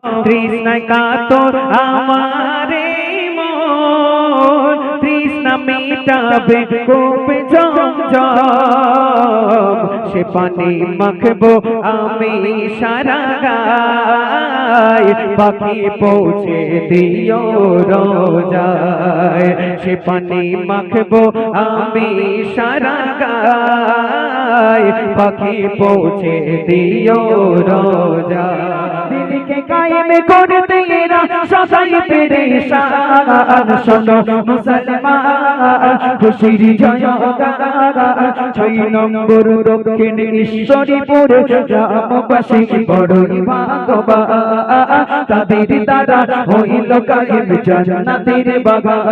তৃষ্ণায় কাতর আমারে মন, তৃষ্ণা মিটাবে কূপে জমজম, সে পানি মাখবো আমি সারা গায়, পাখি পৌঁছে দিও রোজায়, সে পানি মাখবো আমি সারা গায়, পাখি পৌঁছে দিও রোজায়। দিলকে কায়েম করতে এরা সদাই পেরেশান, শোনো মুসলমান খুশির জয়গান। 6 নম্বর দক্ষিণ ঈশ্বরীপুর গ্রামবাসী বড়ই ভাগ্যবান, তাদের দ্বারা হইল কায়েম জান্নাতের বাগান,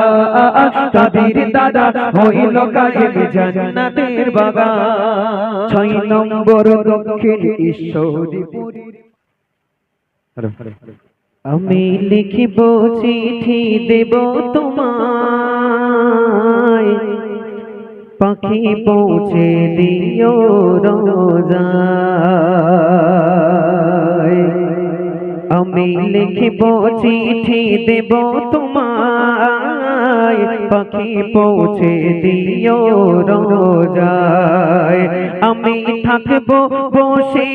তাদের দ্বারা হইল কায়েম জান্নাতের বাগান। 6 নম্বর দক্ষিণ ঈশ্বরীপুর। আমি লিখিব চিঠি দেব তোমায়, পাখি পৌঁছে দিও রোজায়। আমি লিখিব চিঠি দেব তোমায়, পাখি পৌঁছে দিও রোজায়। আমি থাকব বসে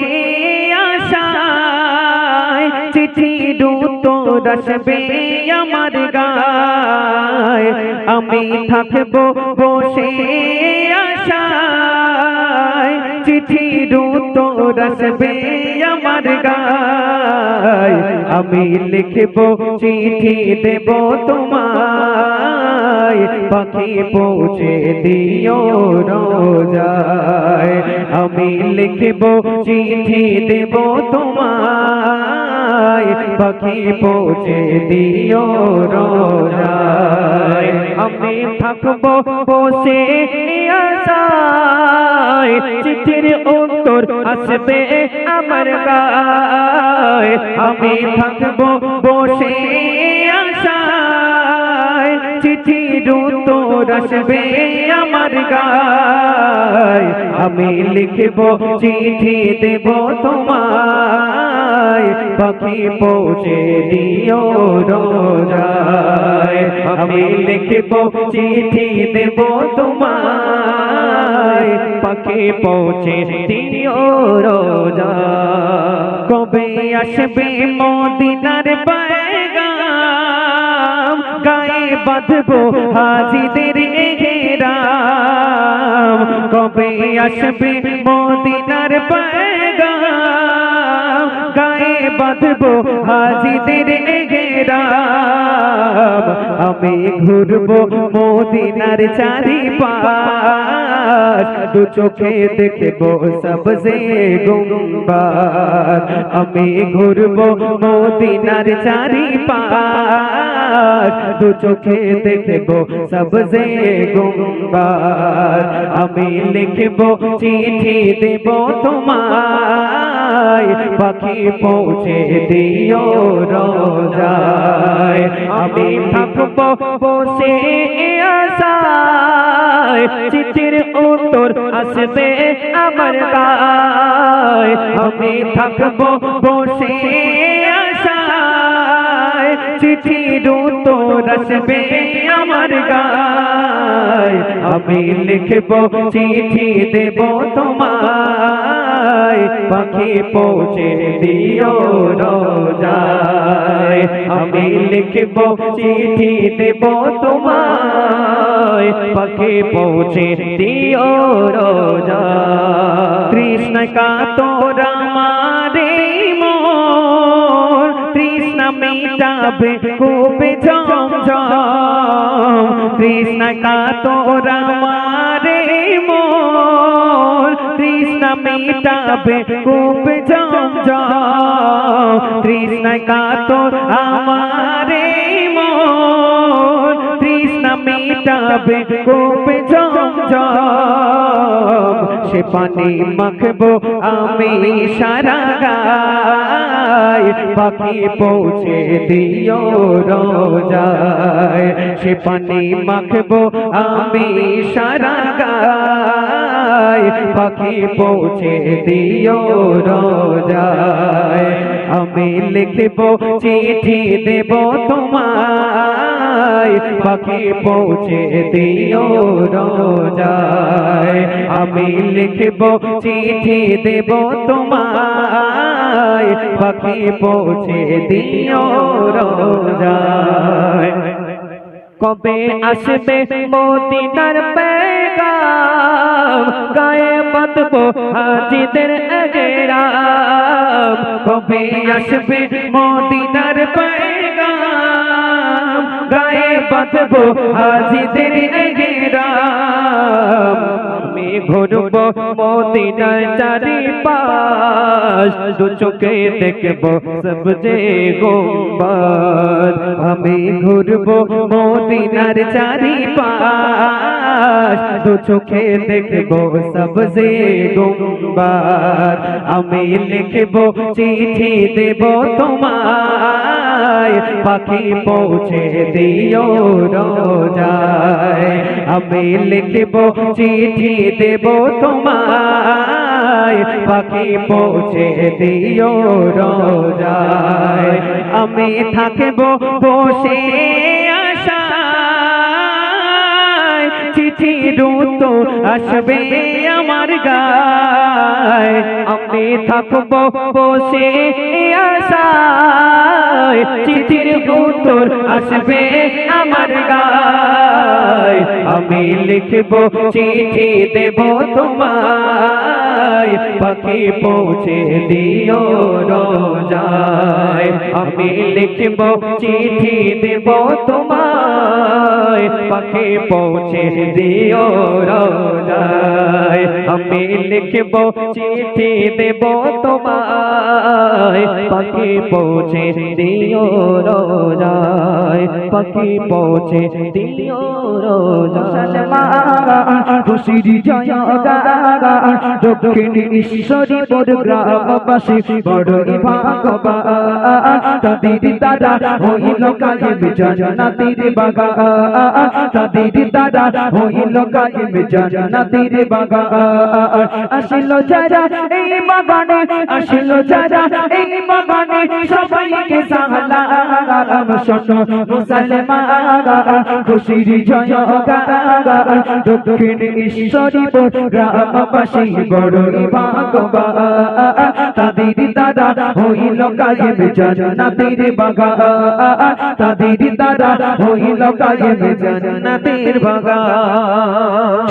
আশায়, চিঠির উত্তর আসবে আমার গায়। আমি থাকব বসে আশায়, চিঠির উত্তর আসবে আমার গায়। আমি লিখব চিঠি দেব তোমায়, পাখি পৌঁছে দিও রোজায়। আমি লিখব চিঠি দেব তোমায়, পাখি পৌঁছে দিও রোজায়। আমি থাকব বসে আশায়, চিঠির উত্তর আসবে আমার গায়। আমি থাকব বসে আশায়, চিঠির উত্তর আসবে আমার গায়। আমি লিখব চিঠি দেব তোমায়, পাখি পৌঁছে দিও রোজায়। আমি লিখব চিঠি দেব তোমায়, পাখি পৌঁছে দিও রোজায়। কবে আসবে মদিনার পয়গাম, গায়ে বাঁধবো হাজিদের এহরাম। কবে আসবে মদিনার পয়গাম, গায়ে বাঁধবো হাজিদের এহরাম। আমি ঘুরবো মদিনার চারিপাশ, দু চোখে দেখবো সবজে গুম্বাদ। আমি ঘুরবো মদিনার চারিপাশ, দু চোখে দেখবো সবজে গুম্বাদ। আমি লিখবো চিঠি দেব তোমায়, পাখি পৌঁছে দিও রোজায়। আমি থাকবো বসে আশায়, চিঠির উত্তর আসবে আমার গায়। আমি থাকবো বসে আশায়, চিঠির উত্তর আসবে আমার গায়। আমি লিখবো চিঠি দেব তোমায়, পাখি পৌঁছে দিও রোজায়। আমি লিখবো চিঠি দেব তোমায়, পাখি পৌঁছে দিও রোজায়। তৃষ্ণা কাতর আমারে মন, তৃষ্ণা মিটাবে কূপে জমজম, তৃষ্ণা কাতর আমারে মন, তৃষ্ণা মিটাবে কূপে জমজম, তৃষ্ণা কাতর আমারে মন, তৃষ্ণা মিটাবে কূপে জমজম। সে পানি মাখবো আমি সারা গায়, পাখি পৌঁছে দিও রোজায়। সে পানি মাখবো আমি সারা গায়, তোমায় পাখি পৌঁছে দিও রোজায় আমি লিখব চিঠি দেব তোমায় পাখি পৌঁছে দিও রোজায় আমি লিখব চিঠি দেব তোমায় পাখি পৌঁছে দিও রোজায় কবে আসবে মদিনার পেগাম গায়ে বাঁধবো হাজিদের এগরাম কবে আসবে মদিনার পেগাম গায়ে বাঁধবো হাজিদের এগরাম আমি ঘুরব মদিনার চারিপাশ দু চোখে দেখব সবজে গুম্বাদ আমি ঘুরব মদিনার চারিপাশ দু চোখে দেখব সবজে গুম্বাদ আমি লিখব চিঠি দেব তোমায় পাখি পৌঁছে দিও রোজায় আমি লিখব চিঠি দেব তোমায় পাখি পৌঁছে দিও রোজায় আমি থাকব বসে আশায় চিঠির উত্তর আসবে আমার গায় আমি থাকব বসে আশায় চিঠির উত্তর আসবে আমার গায় আমি লিখব চিঠি দেব তোমায় পাখি পৌঁছে দিও রোজায় আমি লিখব চিঠি দেব তোমায় পাখি পৌঁছে দিও রোজায় আমি লিখব চিঠি দেব তোমায় পাখি পৌঁছে দিও রোজায় পাখি পৌঁছে দিও রোজায় খুশির জয়গান দক্ষিণ ঈশ্বরীপুর গ্রামবাসী বড়ই ভাগ্যবান তাদের দ্বারা হইল কায়েম জান্নাতের বাগান তাদের দ্বারা হইল কায়েম জান্নাতের বাগান আসিল যারা এই বাগানে আসিল যারা এই বাগানে সবাইকে সালাম শোনো মুসলমান খুশির জয়গান দক্ষিণ ঈশ্বরীপুর গ্রামবাসী বড়ই ভাগ্যবান তাদের দ্বারা হইল কায়েম জান্নাতের বাগান তাদের দ্বারা হইল কায়েম জান্নাতের বাগান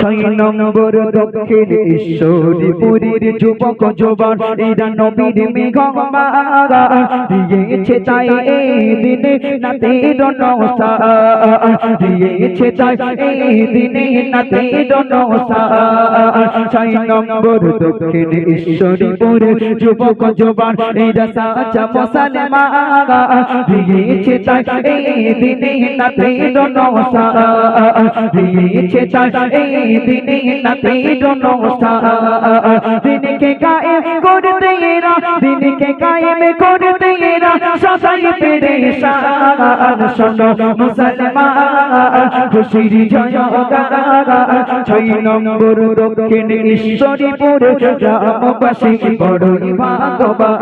6 নম্বর দক্ষিণ ঈশ্বরীপুরের যুবক জওয়ান এরা নবীর মেঘমালা দিয়েছে তাই এই দিনে নাতের নওসা দিয়েছে তাই এই দিনে নাতের নওসা 6 নম্বর দক্ষিণ ঈশ্বরীপুরের যুবক জওয়ান এরা সাচা মুসলমান দিয়েছে তাই এই দিনে নাতের নওসা দিয়েছে তাই এই দিনে নাতের নওসা দিনকে কায়েম করতে এরা দিনকে কায়েম করতে এরা সদাই পেরেশান শোনো মুসলমান খুশির জয়গান 6 নম্বর দক্ষিণ ঈশ্বরীপুর গ্রামবাসী বড়ই ভাগ্যবান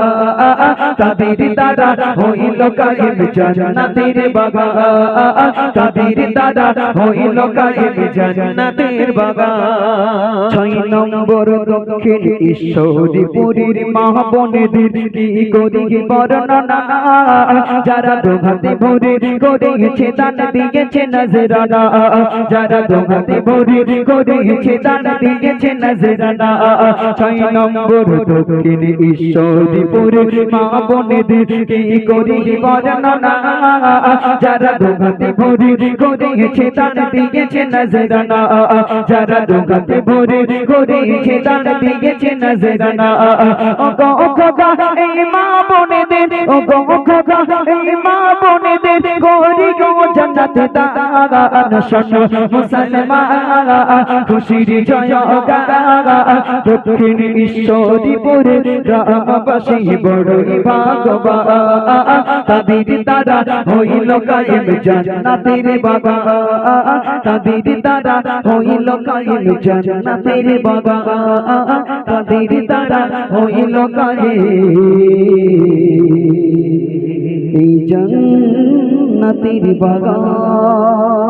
তাদের দ্বারা হইল কায়েম জান্নাতের বাগান তাদের দ্বারা হইল কায়েম জান্নাতের বাগান 6 নম্বর দক্ষিণ ঈশ্বরীপুরের মা বোনেদের কি করি বর্ণনা যারা দোহাতে ভরে করেছে দান দিয়েছে নজরানা যারা দোহাতে ভরে করেছে দান দিয়েছে নজরানা 6 নম্বর দক্ষিণ ঈশ্বরীপুরের মা বোনেদের কি করি বর্ণনা যারা দোহাতে ভরে করেছে দান দিয়েছে নজরানা যারা দোহাতে ভরে করেছে দান দিয়েছে নজরানা ও খোদা এই মা বোনেদের ও খোদা এই মা বোনেদের গরি গো জান্নাতে দান শোনো মুসলমান খুশির জয়গান দক্ষিণ ঈশ্বরীপুরের গ্রামবাসী বড়ই ভাগ্যবান তাদের দ্বারা হইল কায়েম জান্নাতের বাগান বাগান তাদের দ্বারা হইল কায়েম জান্নাতের বাগান তাদের দ্বারা হইল কায়েম এই জান্নাতের বাগান